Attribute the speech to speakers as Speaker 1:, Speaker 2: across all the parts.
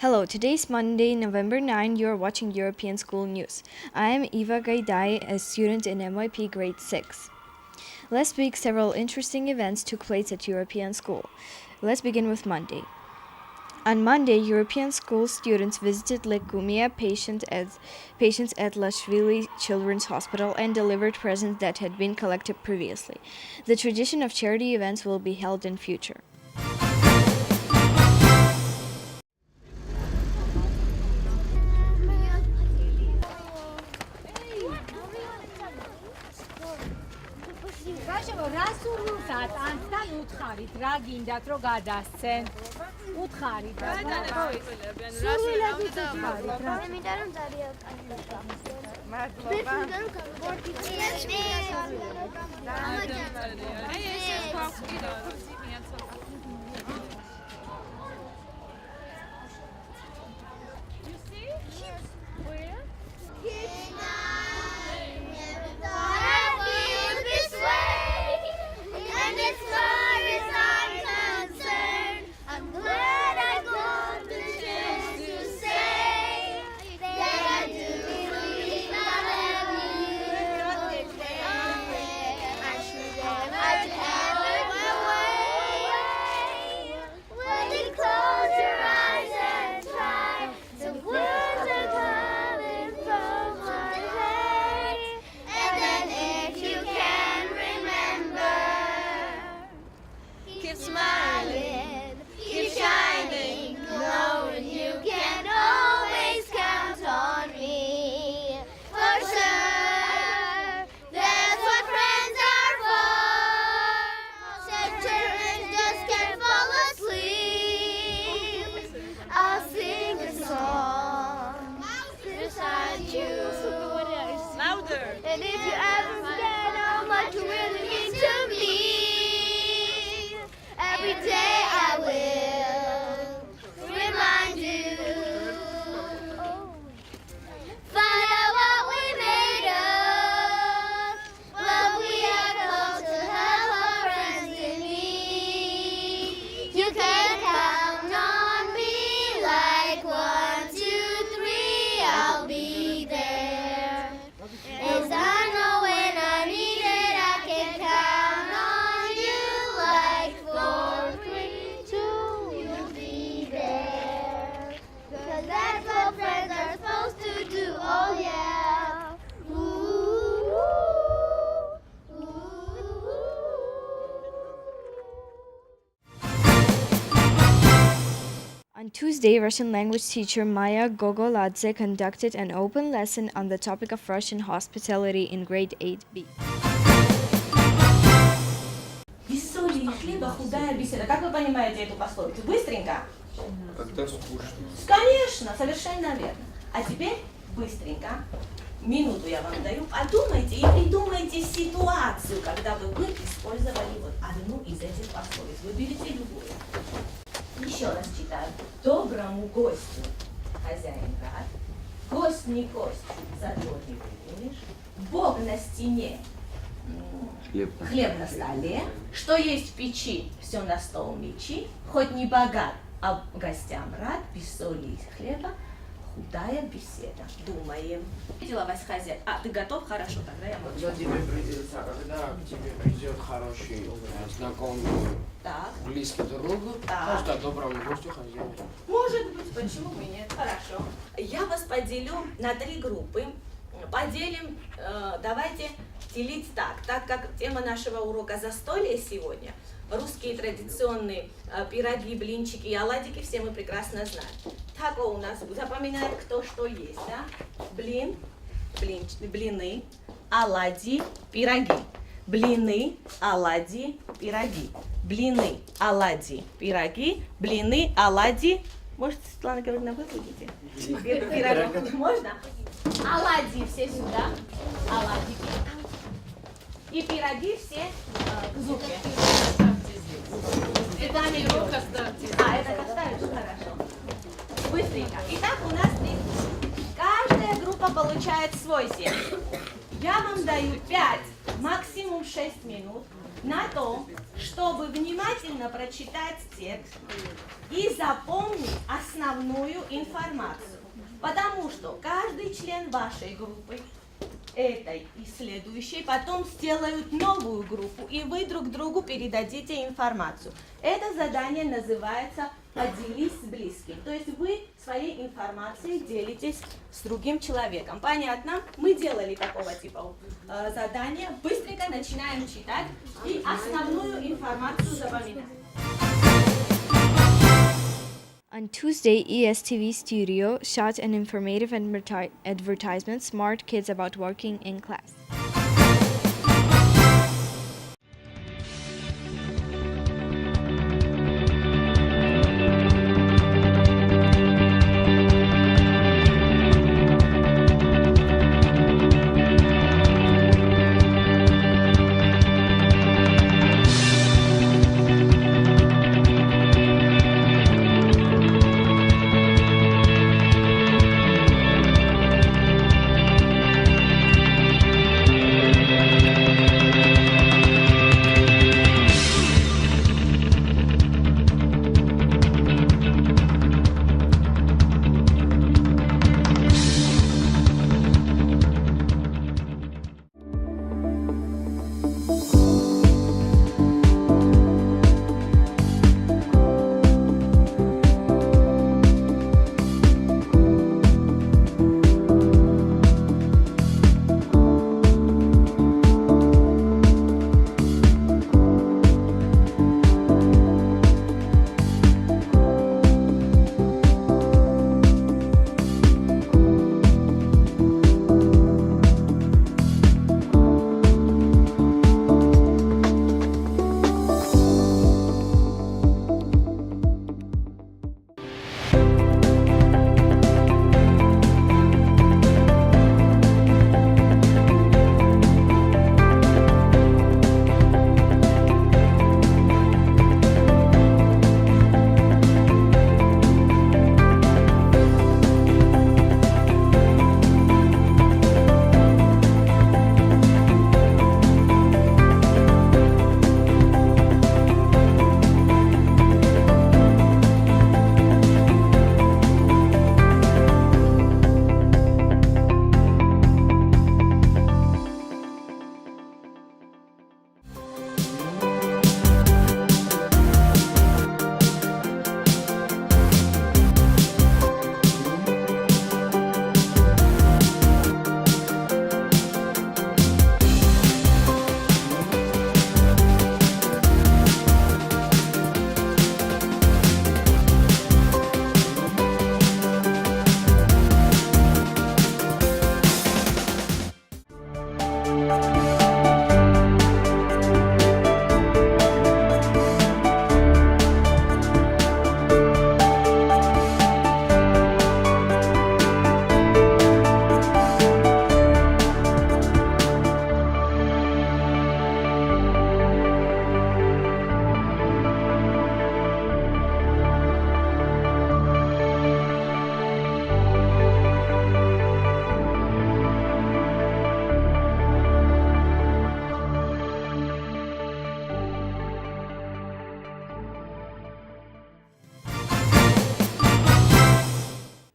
Speaker 1: Hello, today's Monday, November 9. You are watching European School News. I am Eva Gaidai, a student in MYP Grade 6. Last week, several interesting events took place at European School. Let's begin with Monday. On Monday, European School students visited leukemia patients at Lashvili Children's Hospital and delivered presents that had been collected previously. The tradition of charity events will be held in future.
Speaker 2: რასულუსად ანთან უთხარით რა გინდათ რომ გადასცენ უთხარით რა სულელებით უთხარით რა
Speaker 3: მინდა რომ ძალიან კარგია მადლობა აი ეს ფაქტია You see? Where? And as far as I'm concerned, I'm glad I got the chance to say that I do believe I have you. I should have ever away. When you close your eyes and try, some words are coming from my head. And then if you can remember, keep smiling, keep shining, knowing you can always count on me. For sure, that's what friends are for. Center and just can't fall asleep. I'll sing a song beside you.
Speaker 2: Louder.
Speaker 3: And if you ever forget how much you really mean to me, every day I will remind you. Find out what we made of, what we are called to have our friends in need. You can count on me like 1, 2, 3, I'll be there. As I know when I need it, I can count on you like 4, 3, 2, you'll be there. 'Cause that's what friends are supposed to do, oh yeah. Ooh,
Speaker 1: On Tuesday, Russian language teacher Maya Gogoladze conducted an open lesson on the topic of Russian hospitality in grade 8B.
Speaker 4: Бессоль хлеба, худая беседа. Как вы понимаете эту пословицу? Быстренько?
Speaker 5: Когда скучно.
Speaker 4: Конечно, совершенно верно. А теперь быстренько. Минуту я вам даю. Подумайте и придумайте ситуацию, когда вы бы использовали вот одну из этих пословиц. Выберите любую. Еще раз читаю. Доброму гостю хозяин рад. Гость не гость, зато не выгонишь. Бог на стене, хлеб на столе. Что есть в печи, все на стол мечи. Хоть не богат, а гостям рад. Без соли и хлеба, худая беседа. Думаем. Видела вас хозяин? А, ты готов? Хорошо, тогда я могу.
Speaker 5: Когда тебе придет хороший знакомый,
Speaker 4: Так.
Speaker 5: близкий друг,
Speaker 4: Так.
Speaker 5: просто доброму гостю хозяину.
Speaker 4: Может быть, почему бы нет? Хорошо. Я вас поделю на 3 группы. Поделим, давайте делить так как тема нашего урока застолье сегодня, русские традиционные пироги, блинчики и оладики все мы прекрасно знаем. Так у нас запоминает кто что есть, да? Блины, оладьи, пироги. Блины, оладьи, пироги. Блины, оладьи, пироги. Блины, оладьи. Может, Светлана Георгиевна, вы будете? Пирогов можно? Оладьи все сюда. Оладьики. И пироги все к зубке. Это анекдот. А, это оставишь? Хорошо. Быстренько. Итак, у нас 3. Каждая группа получает свой текст. Я вам даю 5, максимум 6 минут на то, чтобы внимательно прочитать текст и запомнить основные основную информацию. Потому что каждый член вашей группы, этой и следующей, потом сделают новую группу, и вы друг другу передадите информацию. Это задание называется «Поделись с близким». То есть вы своей информацией делитесь с другим человеком. Понятно? Мы делали такого типа задания. Быстренько начинаем читать и основную информацию запоминать.
Speaker 1: On Tuesday, ESTV Studio shot an informative advertisement, Smart Kids About Working in Class.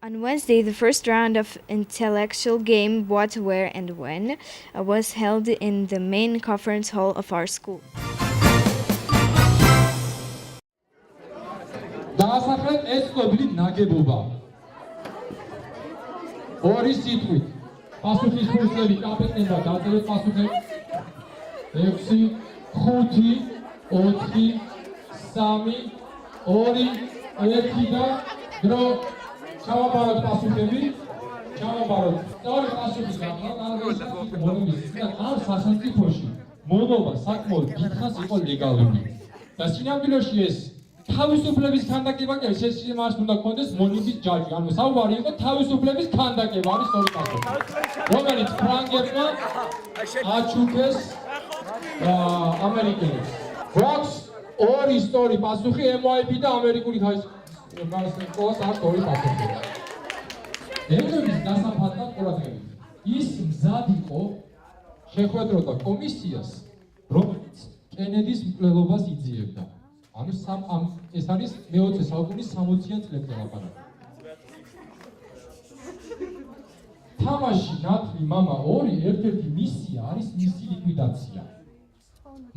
Speaker 1: On Wednesday, the first round of intellectual game What, Where and When was held in the main conference hall of our school.
Speaker 6: დაასახეთ ეს ცნობილი ნაგებობა. ორი სიტყვით. პასუხისმგებლები კაპიტნი და დაწერეთ პასუხები. 6, 5, 4, 3, 2, 1 და დრო. ჩავაბაროთ პასუხები. ჩავაბაროთ. სწორი პასუხი გამოყენეთ მონიმის და ამ სასამართლოში მონობა საკმაოდ დიდხანს იყო ლეგალური. და სინამდვილეში ეს თავისუფლების ქანდაკება კი არის, ეს მას უნდა კონდეს მონიმის ჯაჭვი. ანუ საუბარი იყო თავისუფლების ქანდაკება არის სწორი პასუხი. რომელიც ფრანგებმა აჩუქეს ამერიკელებს. გვაქვს ორი სწორი პასუხი MIP და ამერიკული სკოლას აქვს ორი პასუხი. ევროპის დასაფლავად ყურადღებით. ის მზად იყო შეხვედროდა კომისიას, რომელიც კენედის მკვლელობას იძიებდა. ანუ ეს არის მე-20 საუკუნის 60-იან წლებზე ლაპარაკი. თამაში ნათლი მამა 2 ერთ-ერთი მისია არის მისი ლიკვიდაცია.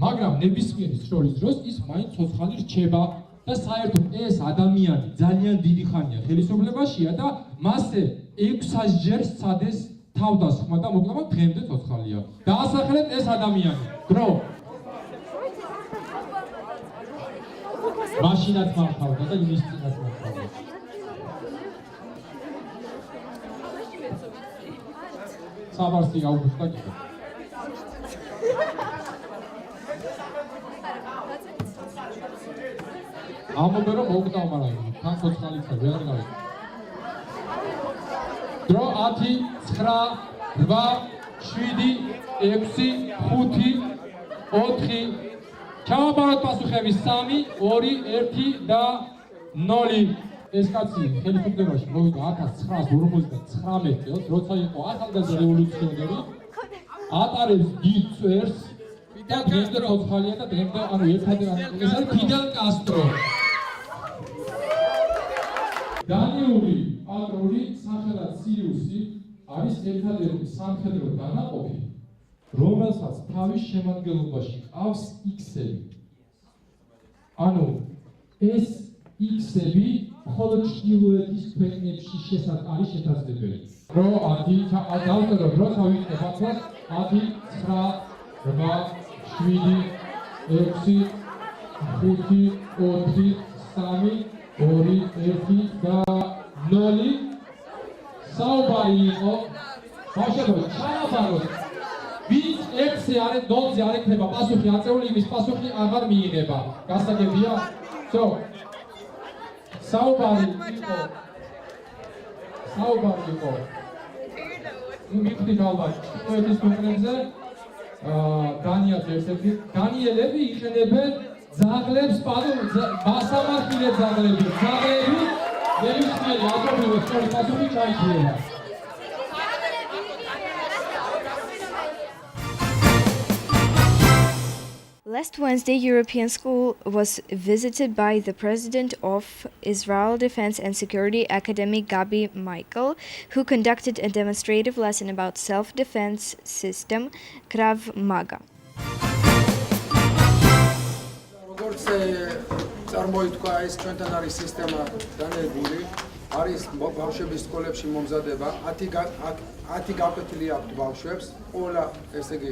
Speaker 6: მაგრამ ნებისმიერი შორის დროს ის მაინც ცოცხალი რჩება და საერთოდ ეს ადამიანი ძალიან დიდი ხანია ხელისუფლებაშია და მასზე 600 ჯერ სცადეს თავდასხმა და მოკლედ დღემდე ცოცხალია. დაასახელეთ ეს ადამიანი. დრო. მაშინაც მართავდა და იმის წინაც მართავდა. საბარსი აუგუსტა კიდე. ამბობენ რომ მოგდავა მაგრამ თან ცოცხალი ხარ ვერ გავიგე. დრო 10 9 8 7 6 5 4 ჩავაბაროთ პასუხები 3 2 1 და 0. ეს კაცი ხელისუფლებაში მოვიდა 1959 წელს, როცა იყო ახალგაზრდა რევოლუციონერი, ატარებს დიდ წვერს და დღემდე ცოცხალია და დღემდე ანუ ერთადერთი ეს არის ფიდელ კასტრო. დანიური პატრული სახელად სირიუსი არის ერთადერთი სამხედრო დანაყოფი, რომელსაც თავის შემადგენლობაში ყავს X-ები. ანუ ეს X-ები მხოლოდ ჩრდილოეთის ქვეყნებში არის შესაძლებელი. დრო 10 დავწერო დრო თავისუფლად 10 9 8 7 6 5 4 3 2 1 და 0. საუბარი იყო ბავშვებო ჩააბაროთ. ვინც 6-ზე არის 0-ზე არ იქნება პასუხი აწეული, იმის პასუხი აღარ მიიღება. გასაგებია? So საუბარი იყო მივხვდი ალბათ ჩვენის კონკრეტზე დანიას ერთ-ერთი დანიელები იყენებენ ძაღლებს მასამართლე ძაღლები ნებისმიერი აზროვნების სწორი პასუხი ჩაიქმნება.
Speaker 1: Last Wednesday, European School was visited by the president of Israel Defense and Security Academy, Gabi Michael, who conducted a demonstrative lesson about self-defense system, Krav Maga.
Speaker 7: როგორც წარმოითქვა ეს ჩვენთან არის სისტემა დანერგული, არის ბავშვების სკოლებში მომზადება, 10 გაკვეთილი აქვთ ბავშვებს, ყველა ესე იგი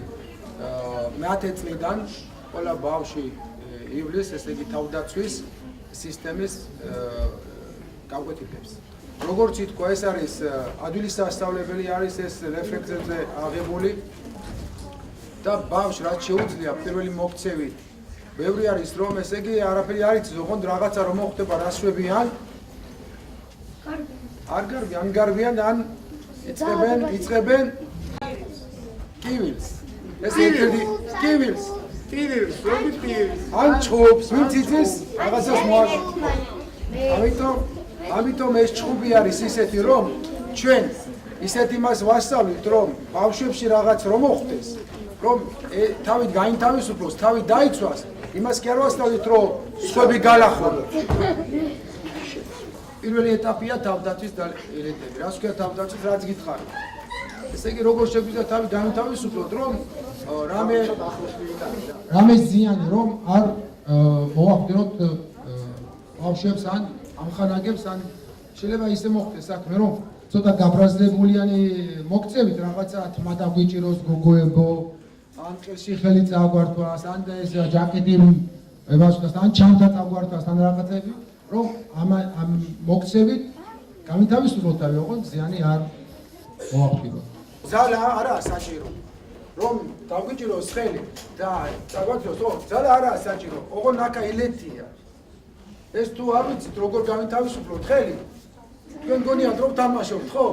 Speaker 7: მე-10 წლიდან ყველა ბავშვი ივლის, ესე იგი თავდაცვის სისტემის გაკვეთილებს. როგორც ითქვა, ეს არის ადვილი სასწავლებელი, არის ეს რეფლექსებზე აღებული და ბავშვს რაც შეუძლია პირველი მოქცევით ბევრი არის რომ ესე იგი არაფერი არ იცის, ოღონდ რაღაცა რომ მოხდება, რას შვებიან? არ გარბიან, ან იწყებენ კივილს. ეს ერთი კივილს. ან ჩხუბს, ვინც იცის, რაღაცას მოაქვს. ამიტომ ეს ჩხუბი არის ისეთი რომ ჩვენ ისეთ იმას ვასწავლით რომ ბავშვებში რაღაც რომ მოხდეს, რომ თავით გაინთავისუფლოს, თავით დაიცვას, იმას კი არ ვასწავლით რომ სხვები გალახონოთ. პირველი ეტაპია თავდაცვის ელემენტები. რას ქვია თავდაცვის, რაც გითხარით. ესე იგი როგორ შეგვიძლია თავით გაინთავისუფლოთ, რომ რამე ზიანი რომ არ მოახდინოთ ბავშვებს ან ამხანაგებს, ან შეიძლება ისე მოხდეს საქმე, რომ ცოტა გაბრაზლებულიანი მოქცევით რაღაცა თმა დაგვიჭიროს გოგოებო, ან ყელში ხელი წაგვართვას, ან ეს ჯაკეტი ევასვას, ან ჩამთა წაგვართვას, ან რაღაცები, რომ ამ მოქცევით გაინთავისუფლოთ და ოღონდ ზიანი არ მოახდინოთ. ზალა არაა საჭირო. რომ დაგვიჭიროს ხელი და წაგვაძლოს, ძალა არაა საჭირო, ოღონდ აქა ილეთია. ეს თუ არ ვიცით როგორ გაინთავისუფლოთ ხელი, თქვენ გონიათ რომ თამაშობთ, ხო?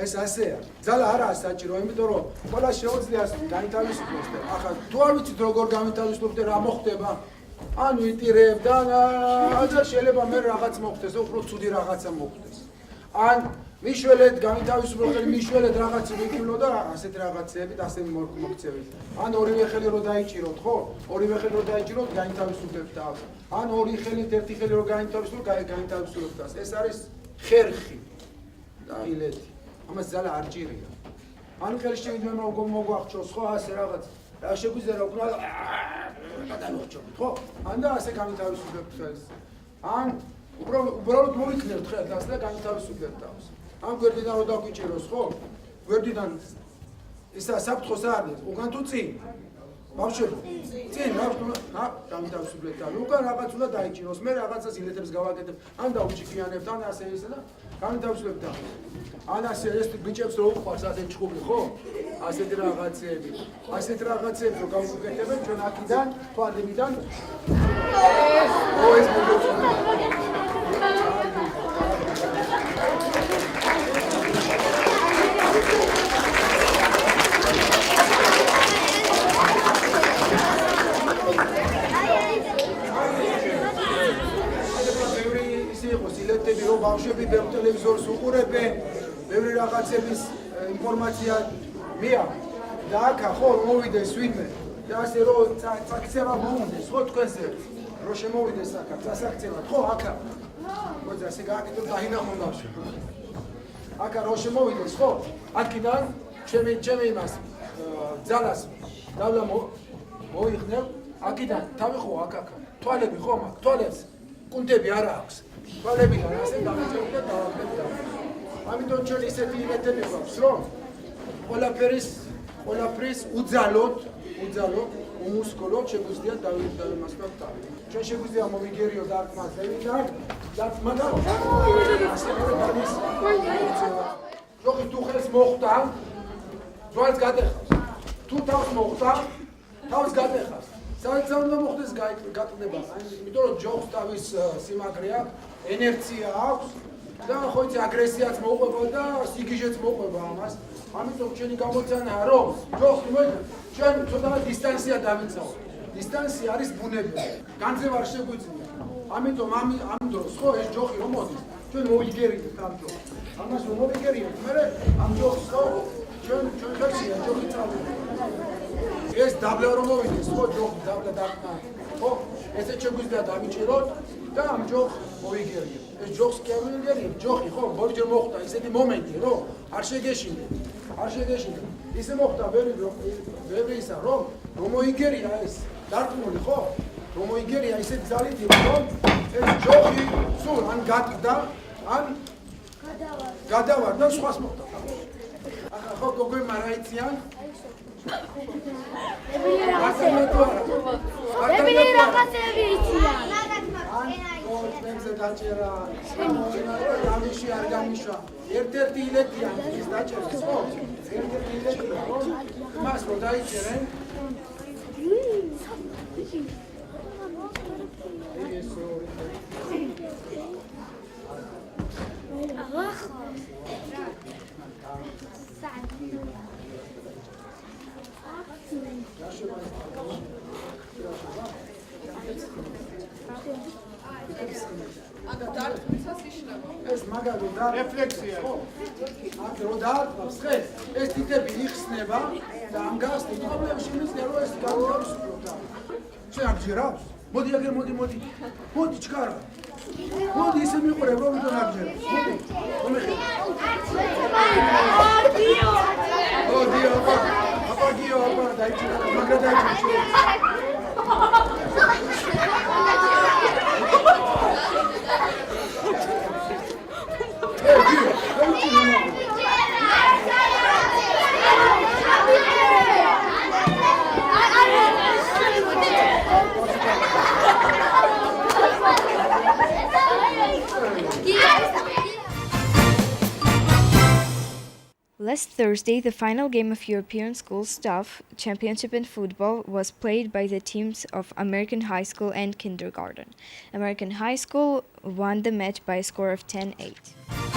Speaker 7: ეს ასეა. ძალა არაა საჭირო, იმიტომ რომ ყველა შეუძლია გაინთავისუფლოს და ახლა თუ არ ვიცით როგორ გაინთავისუფლოთ და რა მოხდება, ან ვიტირებ და შეიძლება მე რაღაც მოხდეს, უფრო ცუდი რაღაცა მოხდეს. ან მიშველეთ გაინთავისუფლოთ, მიშველეთ რაღაც ვიკვლო და ასეთ რაღაცეებით, ასე მოქცევით. ან ორივე ხელი რო დაიჭიროთ, ხო? ორივე ხელი რო დაიჭიროთ, გაინთავისუფლებთ თავს. ან ორი ხელით ერთი ხელი რო გაინთავისუფლოთ, გაინთავისუფლებთ თავს. ეს არის ხერხი და ილეთი. ამას ძალა არ ჭირია. ან ხელში შევიდმე რომ მოგვახჩოს ხო ასე რაღაც რა შეგვიძლია რა უნდა გადავიხჩობთ ხო ან და ასე განთავისუფლებთ ეს ან უბრალოდ მოვიქნევთ ხელთ ასე და განთავისუფლებთ თავს ან გვერდიდან რო დაგვიჭიროს ხო გვერდიდან ისა საფრთხოს არ არის უკან თუ წინ ბავშვებო წინ რა განთავისუფლებთ და უკან რაღაც უნდა დაიჭიროს მე რაღაცას ილეთებს გავაკეთებ ან დაუჭიქიანებთ ან ასე ისე და განთავისუფლებთ და ან ასე ეს ბიჭებს რო უყვარს ასე ჭხუბი ხო ასეთ რაღაცებს რო გავუკეთებენ ჩვენ აქიდან თვალებიდან ეს რომ ბავშვები ბევრ ტელევიზორს უყურებენ, ბევრი რაღაცების ინფორმაცია მიაქვს და აქა ხო მოვიდეს ვინმე და ასე რომ წაქცევა მოუნდეს ხო თქვენზე რომ შემოვიდეს აქა წასაქცევად ხო აქა მოიცა ასე გააკეთოთ დაინახონ ბავშვები აქა რომ შემოვიდეს ხო აქიდან ჩემი იმას ძალას დავლა მოიხნევ აქიდან თავი ხო აქ თვალები ხო მაქვს თვალებს კუნთები არ აქვს თვალებიდან ასე დავიწყებ და დავაკეთებ და ამიტომ ჩვენ ისეთი იმედები გვაქვს რომ ყველაფრის უძალოდ უმუსკოლოდ შეგვიძლია დავიმასწავლოთ თავი ჩვენ შეგვიძლია მომიგერიოთ დარტყმას ზევიდან დარტყმა და ასე არის ჯოხი თუ ხელს მოხვდა ძვალს გადეხავს თუ თავს მოხვდა თავს გადეხავს სადაც უნდა მოხდეს გატყდება იმიტომ რომ ჯოხს თავის სიმაგრე აქვს ენერგია აქვს და ხო იცი აგრესიაც მოყვება და სიგიჟეც მოყვება ამას ამიტომ ჩვენი გამოცანაა რომ ჯოხი მოიცა ჩვენ ცოტა დისტანცია დავიცავთ დისტანცია არის ბუნებრივი განძევა არ შეგვიძლია ამიტომ ამ დროს ხო ეს ჯოხი რომ მოდის ჩვენ მოიგერიებთ ამ ჯოხს ამას რომ მოიგერიებთ მე ამ ჯოხს ხო ჩვენ ხერხია ჯოხი წავიდა ეს დაბლა რომ მოვიდეს ხო ჯოხი დაბლა დარტყმა ხო ესე შეგვიძლია დავიჭიროთ და ამ ჯოხს მოიგერიებთ ეს ჯოხს კი არ მოიგერიებთ ჯოხი ხო ბორჯერ მოხდა ისეთი მომენტი რომ არ შეგეშინდეთ ისე მოხდა ბევრი ისა რომ მოიგერია ეს დარტყმული ხო რომ მოიგერია ისეთ ძალით რომ ეს ჯოხი სულ ან გატყდა ან გადავარდა სხვას მოხდა ახლა ხო გოგოებმა რა იციან
Speaker 3: ებილი რაღაცები იციან
Speaker 7: თემზე დაჭერა გამიში არ გამიშვა ერთ-ერთი ილეთია ის დაჭერა ხო ერთ-ერთი ილეთია რომ მას რო დაიჭერენ ეს მაგალითად და რეფლექსია ხო აქ რო დაარტყმავს ხელს ეს თითები იხსნება და ამ გასწრით პრობლემში მისდია რომ ეს განთავისუფლოთ და ჩვენ აგჯერავს მოდი აგერ მოდი ჩქარა მოდი ისე მიყურებ რომ ვიდონ აგჯერავს მოდი მომეხე ოდიო აპაგიო დაიჭირა მაგრა დაიჭირა
Speaker 1: Last Thursday, the final game of European School Staff Championship in football was played by the teams of American High School and Kindergarten. American High School won the match by a score of 10-8.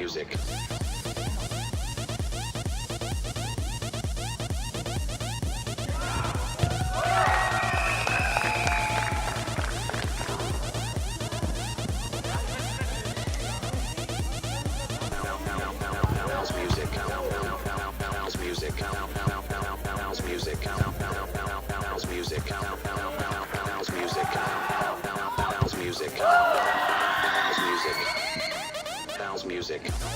Speaker 8: music. Music. Music.
Speaker 9: Stay.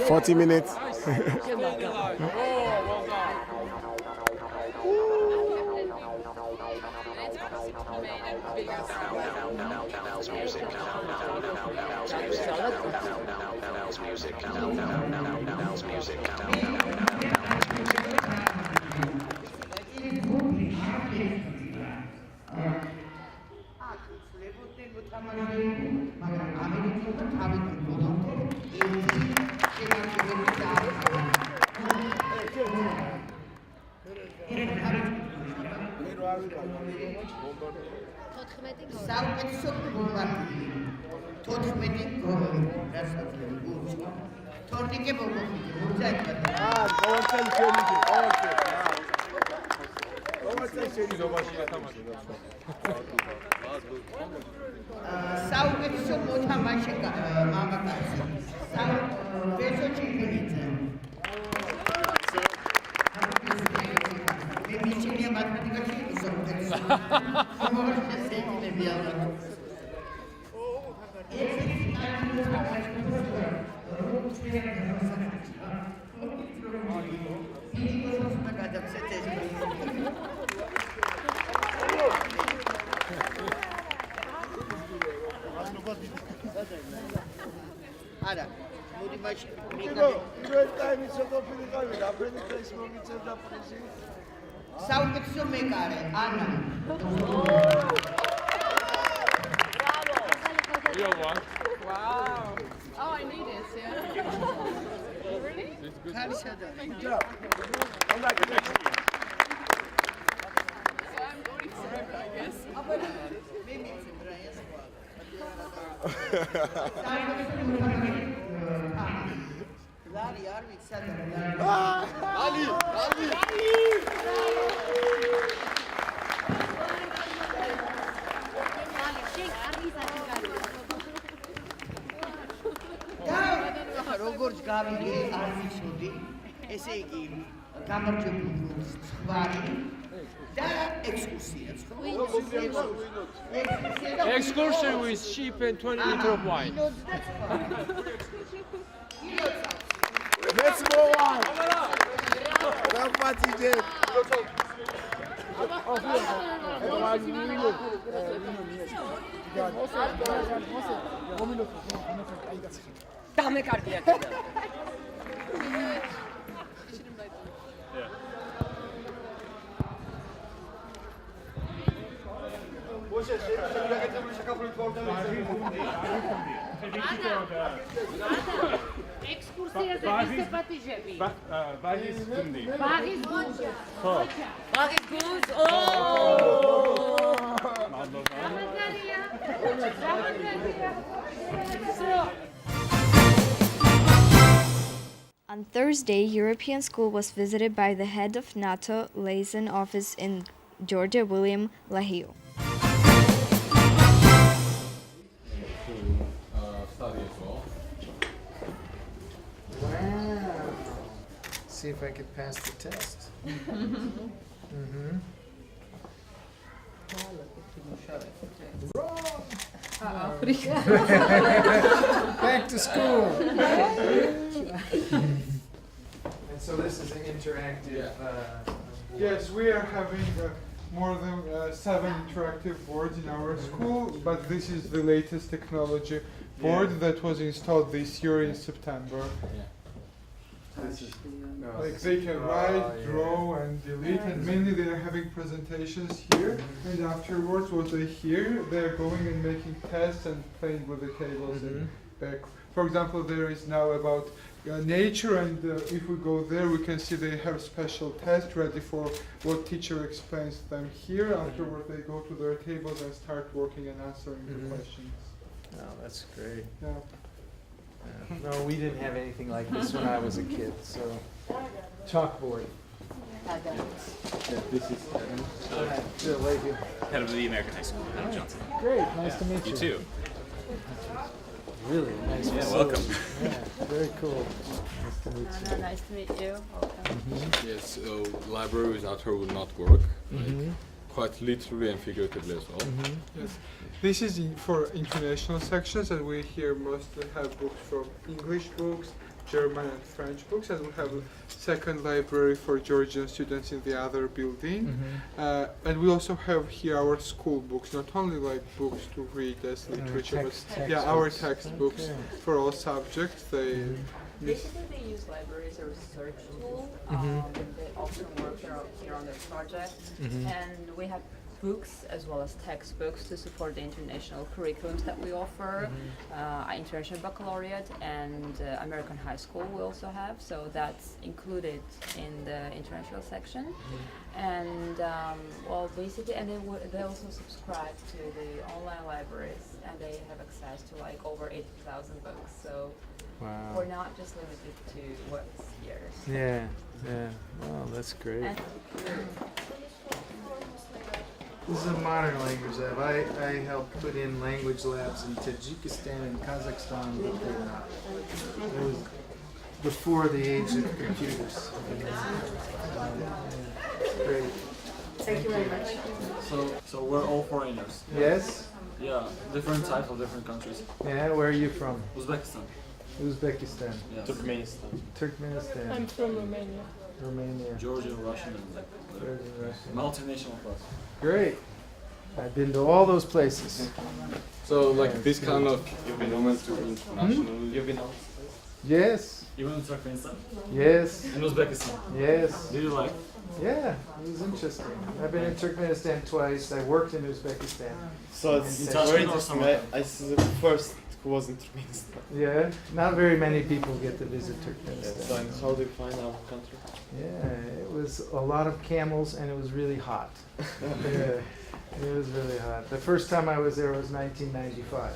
Speaker 9: 40 minutes.
Speaker 3: It's
Speaker 10: არა მოდი მაშინ
Speaker 11: პირველ ტაიმის სოფელი ყავი რაფრენით ის მომიწევდა პრიზი
Speaker 10: საუკეთესო მეკარე ანა
Speaker 6: Real one.
Speaker 2: Wow. Oh, I need this, yeah. Really?
Speaker 6: It's good.
Speaker 10: ხარი სადა
Speaker 11: Good job. Come back next week.
Speaker 2: So I'm voting for him, I guess.
Speaker 10: მე მიცემ რა ეს ლარი არ ვიცი სადა
Speaker 11: Ali!
Speaker 10: როგორც გავიგე არ ვიცოდი ესე იგი გამარჯვებული სხვარი და ექსკურსიაც ხო
Speaker 6: Excursion with sheep and 20 liters of wine.
Speaker 11: Let's go on! Rapati je!
Speaker 2: დამეკარგია კიდე. ექსკურსიაზე ისე პატიჟები. ბაღის გუნდი. ბაღის გუნდი. ხო. ბაღის გუნდს.
Speaker 1: On Thursday, European School was visited by the head of NATO liaison office in Georgia, William Lahio.
Speaker 6: Study as well.
Speaker 7: Wow. See if I could pass the test. Back to school. And so this is an interactive.
Speaker 12: Yes, we are having more than 7 interactive boards in our school, but this is the latest technology board that was installed this year in September. Like they can write, draw, and delete, and mainly they are having presentations here, and afterwards what they hear, they are going and making tests and playing with the tables and back. For example, there is now about nature, and if we go there, we can see they have special test ready for what teacher explains to them here. Afterwards, they go to their tables and start working and answering the questions.
Speaker 13: Oh, that's great.
Speaker 12: Yeah.
Speaker 13: No, we didn't have anything like this when I was a kid, so. Chalkboard.
Speaker 6: This is
Speaker 14: Head of the American High School, Adam Johnson.
Speaker 13: Great, nice to meet you.
Speaker 14: You too.
Speaker 13: Really nice.
Speaker 14: Yeah,
Speaker 13: facility.
Speaker 14: welcome.
Speaker 13: Yeah, very cool. Nice to meet you.
Speaker 2: Nice to meet you.
Speaker 15: Yes, library without her would not work. Quite literally and figuratively as well.
Speaker 12: Yes. This is for international sections, and we here mostly have books from English books, German and French books, and we have a second library for Georgian students in the other building. And we also have here our school books, not only like books to read as literature, but our textbooks for all subjects.
Speaker 16: Basically, they use library as a research tool. They often work here on their projects, and we have books as well as textbooks to support the international curriculums that we offer. International Baccalaureate and American High School we also have, so that's included in the international section. And well, basically, and they also subscribe to the online libraries, and they have access to like over 80,000 books. So.
Speaker 13: Wow.
Speaker 16: We're not just limited to what's here.
Speaker 13: Yeah, yeah. Wow, that's great. This is a modern language lab. I helped put in language labs in Tajikistan and Kazakhstan, but it was before the age of computers. Great.
Speaker 16: Thank you very much.
Speaker 17: So we're all foreigners.
Speaker 13: Yes?
Speaker 17: Yeah, different types of different countries.
Speaker 13: Yeah, where are you from?
Speaker 17: Uzbekistan.
Speaker 13: Uzbekistan.
Speaker 17: Yes. Turkmenistan.
Speaker 13: Turkmenistan.
Speaker 2: I'm from Romania.
Speaker 13: Romania.
Speaker 17: Georgian, Russian, and
Speaker 13: Georgian, Russian.
Speaker 17: multinational plus.
Speaker 13: Great. I've been to all those places.
Speaker 15: So like this kind of moment to international.
Speaker 17: You've been
Speaker 13: Yes.
Speaker 17: You went to Turkmenistan?
Speaker 13: Yes.
Speaker 17: In Uzbekistan?
Speaker 13: Yes.
Speaker 17: Did you like?
Speaker 13: Yeah, it was interesting. I've been in Turkmenistan twice. I worked in Uzbekistan.
Speaker 17: So it's very interesting. I see the first who was in Turkmenistan.
Speaker 13: Yeah, not very many people get to visit Turkmenistan.
Speaker 17: So and how do you find our country?
Speaker 13: Yeah, it was a lot of camels and it was really hot. Yeah, it was really hot. The first time I was there was 1995.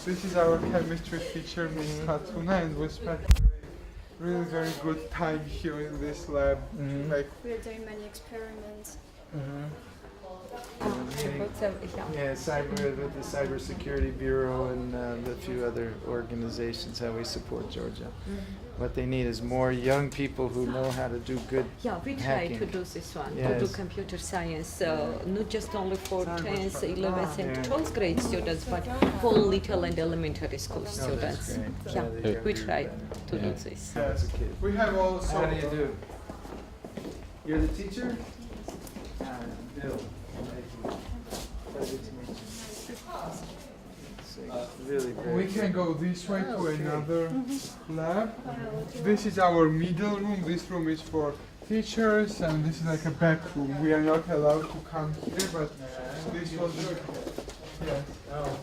Speaker 12: This is our chemistry teacher, Miss Hatuna, and we spent really very good time here in this lab. Like
Speaker 18: we're doing many experiments.
Speaker 13: Yeah, with the Cybersecurity Bureau and a few other organizations, how we support Georgia. What they need is more young people who know how to do good
Speaker 19: Yeah, we try
Speaker 13: hacking.
Speaker 19: to do this one,
Speaker 13: Yes.
Speaker 19: to do computer science, not just only for 10th, 11th and 12th grade students, but for little and elementary school students.
Speaker 13: great.
Speaker 19: Yeah,
Speaker 13: Yeah.
Speaker 19: we try to do this.
Speaker 13: As a kid.
Speaker 12: we have also.
Speaker 13: How do you do? You're the teacher? Bill. Pleasure to meet you. Really great.
Speaker 12: We can go this way to another lab. This is our middle room. This room is for teachers, and this is like a back room. We are not allowed to come here, but this was yes.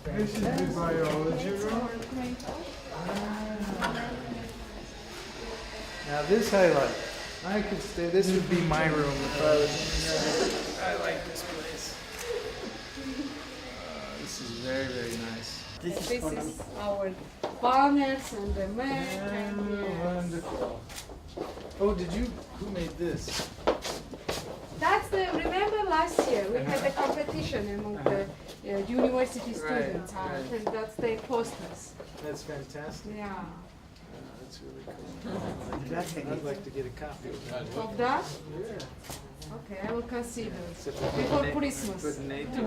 Speaker 12: This is the biology room.
Speaker 13: Now this I like. I could stay. This would be my room if I was. I like this place. This is very, very nice.
Speaker 2: This is our banners and the map.
Speaker 13: Wonderful. Oh, who made this?
Speaker 2: That's the, remember last year we had a competition among the university students,
Speaker 13: right.
Speaker 2: and that's the posters.
Speaker 13: That's fantastic.
Speaker 2: Yeah.
Speaker 13: That's really cool. I'd like to get a copy of that.
Speaker 2: Of that?
Speaker 13: Yeah.
Speaker 2: Okay, I will consider
Speaker 13: Except
Speaker 2: before
Speaker 13: put
Speaker 2: Christmas.
Speaker 13: Put NATO.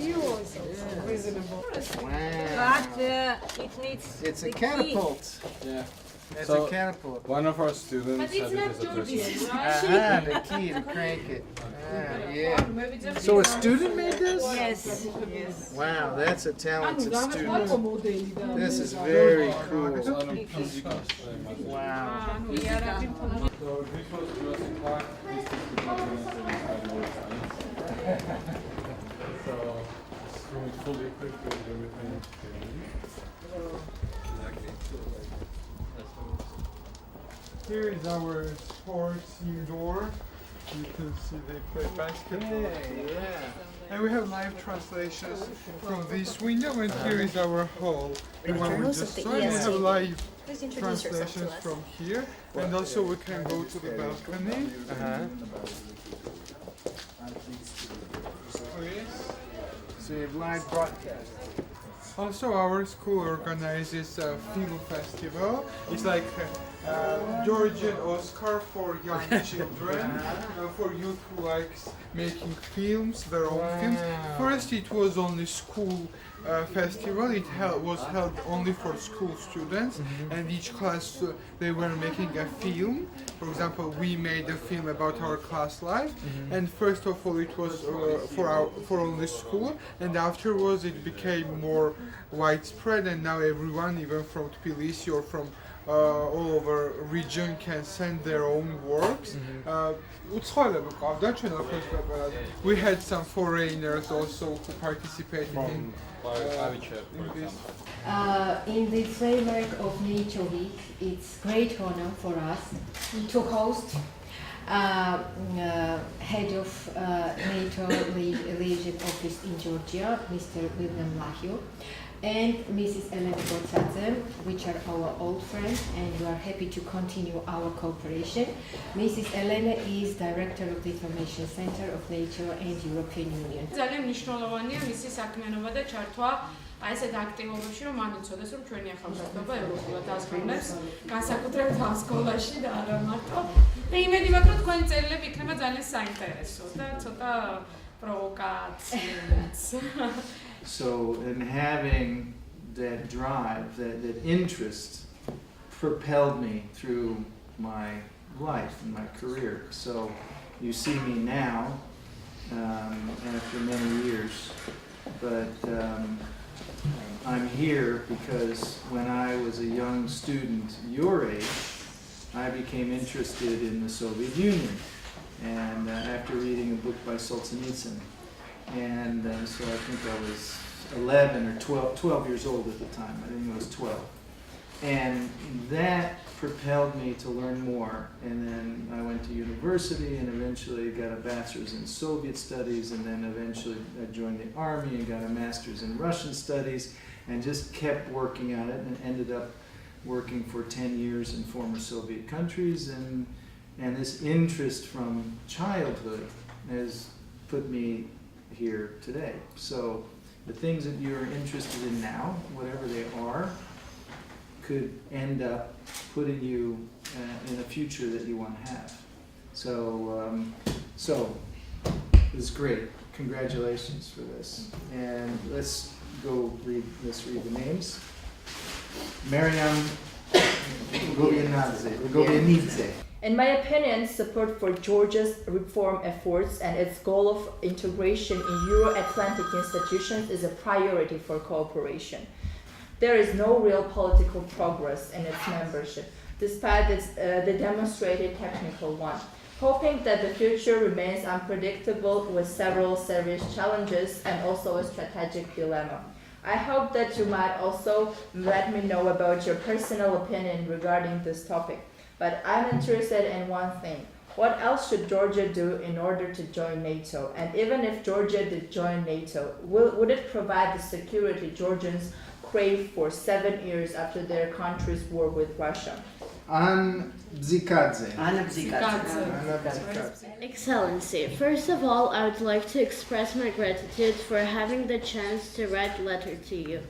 Speaker 2: You also reasonable.
Speaker 13: Wow.
Speaker 19: But it needs
Speaker 13: It's a catapult.
Speaker 15: Yeah.
Speaker 13: It's
Speaker 15: So,
Speaker 13: a catapult.
Speaker 15: One of our students
Speaker 2: But it's
Speaker 15: had it
Speaker 2: not
Speaker 15: as a
Speaker 2: Georgian,
Speaker 15: present.
Speaker 2: right?
Speaker 13: The key to crank it. Yeah. So a student made this?
Speaker 19: Yes, yes.
Speaker 13: Wow, that's a talented student. This is very cool. Wow.
Speaker 12: So this was Jurassic Park. So this room is fully equipped with everything. Here is our sports indoor. You can see they play basketball.
Speaker 13: Yeah.
Speaker 12: And we have live translations from this window, and here is our hall. The one we just saw. We have live translations from here, and also we can go to the balcony.
Speaker 13: So you have live broadcast.
Speaker 12: Also, our school organizes a film festival. It's like Georgian Oscar for young children, for youth who likes making films, their own films. First, it was only school festival. It was held only for school students, and each class they were making a film. For example, we made a film about our class life, and first of all, it was for only school, and afterwards it became more widespread, and now everyone, even from Tbilisi or from all over region, can send their own works. We had some foreigners also who participated in this.
Speaker 20: In the framework of Nature Week, it's great honor for us to host head of NATO Legion Office in Georgia, Mr. William Lahio, and Mrs. Elena Botsadze, which are our old friends, and we are happy to continue our cooperation. Mrs. Elena is Director of the Information Center of NATO and European Union.
Speaker 2: ძალიან მნიშვნელოვანია მისი საქმიანობა და ჩართვა აი ესეთ აქტივობებში, რომ მან იცოდეს, რომ ჩვენი ახალგაზრდობა ევროპულად ასრულებს განსაკუთრებით ამ სკოლაში და არა მარტო. და იმედი მაქვს, რომ თქვენი წერილები იქნება ძალიან საინტერესო და ცოტა პროვოკაციებს.
Speaker 13: So, in having that drive, that interest, propelled me through my life and my career. So, you see me now, after many years, but I'm here because when I was a young student your age, I became interested in the Soviet Union, and after reading a book by Solzhenitsyn. And so I think I was 11 or 12 years old at the time. I think I was 12. And that propelled me to learn more. And then I went to university and eventually got a bachelor's in Soviet studies, and then eventually I joined the army and got a master's in Russian studies, and just kept working at it and ended up working for 10 years in former Soviet countries. And this interest from childhood has put me here today. So the things that you're interested in now, whatever they are, could end up putting you in a future that you want to have. So, it's great. Congratulations for this. And let's read the names. Mariam Gobianidze.
Speaker 21: In my opinion, support for Georgia's reform efforts and its goal of integration in Euro-Atlantic institutions is a priority for cooperation. There is no real political progress in its membership, despite the demonstrated technical one. Hoping that the future remains unpredictable with several serious challenges and also a strategic dilemma. I hope that you might also let me know about your personal opinion regarding this topic. But I'm interested in one thing. What else should Georgia do in order to join NATO? And even if Georgia did join NATO, would it provide the security Georgians crave for 7 years after their country's war with Russia?
Speaker 13: Anna Bzikadze.
Speaker 22: Excellency, first of all, I would like to express my gratitude for having the chance to write a letter to you.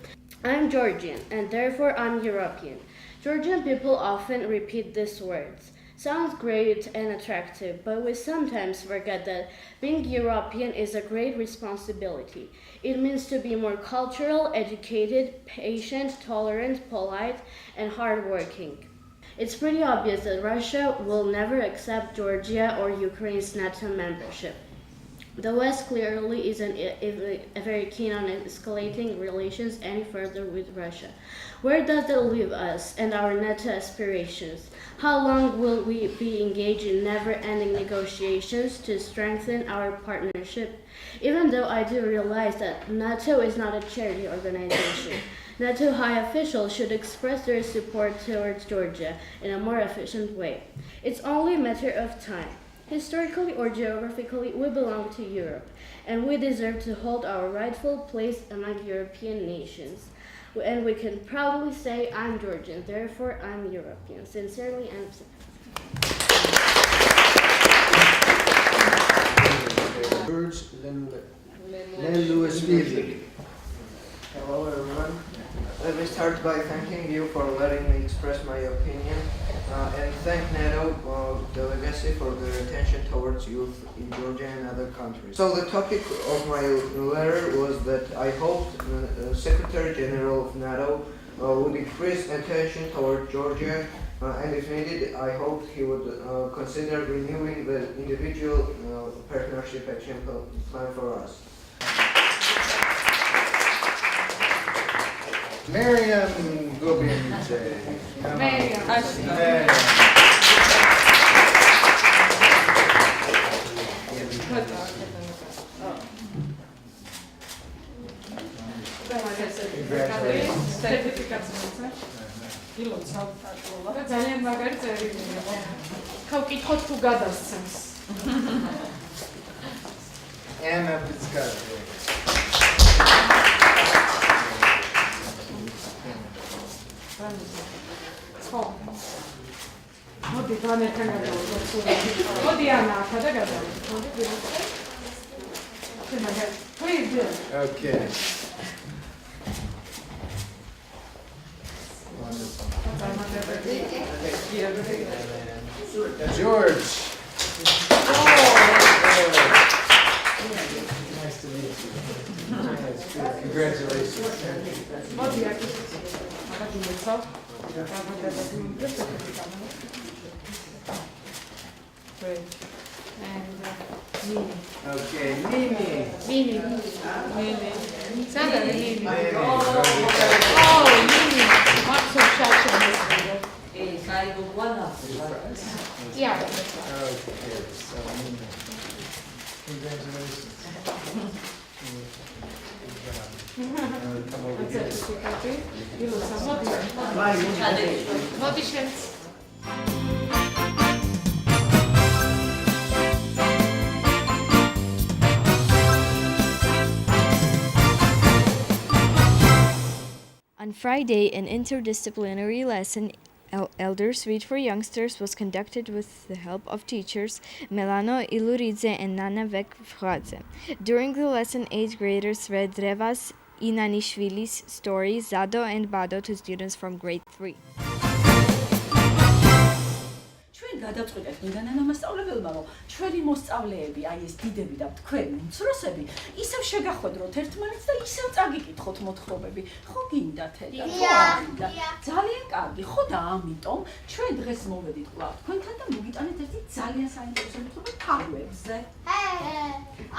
Speaker 22: I'm Georgian, and therefore I'm European. Georgian people often repeat these words. Sounds great and attractive, but we sometimes forget that being European is a great responsibility. It means to be more cultural, educated, patient, tolerant, polite, and hardworking. It's pretty obvious that Russia will never accept Georgia or Ukraine's NATO membership. The West clearly isn't very keen on escalating relations any further with Russia. Where does that leave us and our NATO aspirations? How long will we be engaged in never-ending negotiations to strengthen our partnership? Even though I do realize that NATO is not a charity organization, NATO high officials should express their support towards Georgia in a more efficient way. It's only a matter of time. Historically or geographically, we belong to Europe, and we deserve to hold our rightful place among European nations. And we can proudly say, I'm Georgian, therefore I'm European. Sincerely, and
Speaker 11: George Leluashvili. Hello everyone. Let me start by thanking you for letting me express my opinion and thank NATO delegacy for their attention towards youth in Georgia and other countries. So the topic of my letter was that I hoped the Secretary General of NATO would increase attention toward Georgia and if needed, I hoped he would consider renewing the individual partnership action plan for us.
Speaker 13: Mariam Gobianidze.
Speaker 2: ძალიან მაგარი წერილია. ხა ვკითხოთ თუ გადასცემს.
Speaker 13: Anna Bzikadze.
Speaker 2: მოდი განერთან გადავიდეთ სულ. მოდი ანა ახლა და გადავიდეთ. მოდი ვიღოთ. Please.
Speaker 13: Okay. George. Nice to meet you. Congratulations. Okay, Mimi.
Speaker 2: Mimi. Yeah.
Speaker 13: Okay, so Mimi. Congratulations. Come over here.
Speaker 1: On Friday, an interdisciplinary lesson, Elders Read for Youngsters, was conducted with the help of teachers Melano Iluridze and Nana Vekvradze. During the lesson, 8th graders read Revas Inanishvili's story Zado and Bado to students from grade 3.
Speaker 4: გადაწყვეტეთ მიგანა მასწავლებელმა რომ ჩვენი მოსწავლეები აი ეს დიდები და თქვენი უმცროსები ისევ შეგახვედროთ ერთმანეთს და ისევ წაგიკითხოთ მოთხრობები ხო გინდათ და გინდა ძალიან კარგი ხო და ამიტომ ჩვენ დღეს მოვედით კვლავ თქვენთან და მოგიტანეთ ერთი ძალიან საინტერესო მოთხრობა თაგვებზე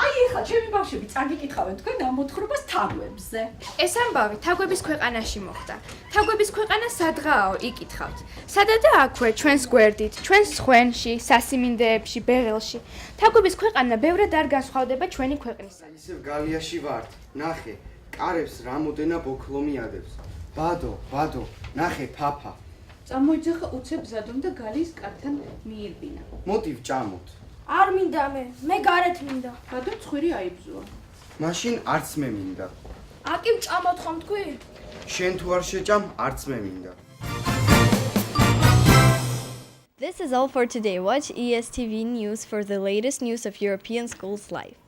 Speaker 4: აი ეხლა ჩემი ბავშვები წაგიკითხავენ თქვენ ამ მოთხრობას თაგვებზე
Speaker 5: ეს ამბავი თაგვების ქვეყანაში მოხდა თაგვების ქვეყანა სადღაო იკითხავთ სადადა აქვე ჩვენს გვერდით ჩვენს ხვენში, სასიმინდეებში, ბეღელში. თაგვების ქვეყანა ბევრად არ განსხვავდება ჩვენი ქვეყნისაგან.
Speaker 17: ისევ გალიაში ვართ. ნახე, კარებს რამოდენა ბოქლომი ადევს. ბადო, ნახე ფაფა.
Speaker 4: წამოიძახა უცებ ზადომ და გალის კართან მიირბინა.
Speaker 17: მოდი ვჭამოთ.
Speaker 18: არ მინდა მე გარეთ მინდა.
Speaker 4: ბადო ცხვირი აიბზოა.
Speaker 17: მაშინ არც მე მინდა.
Speaker 18: აკი ვჭამოთ ხომ თქვი?
Speaker 17: შენ თუ არ შეჭამ, არც მე მინდა.
Speaker 1: This is all for today. Watch ESTV News for the latest news of European schools life.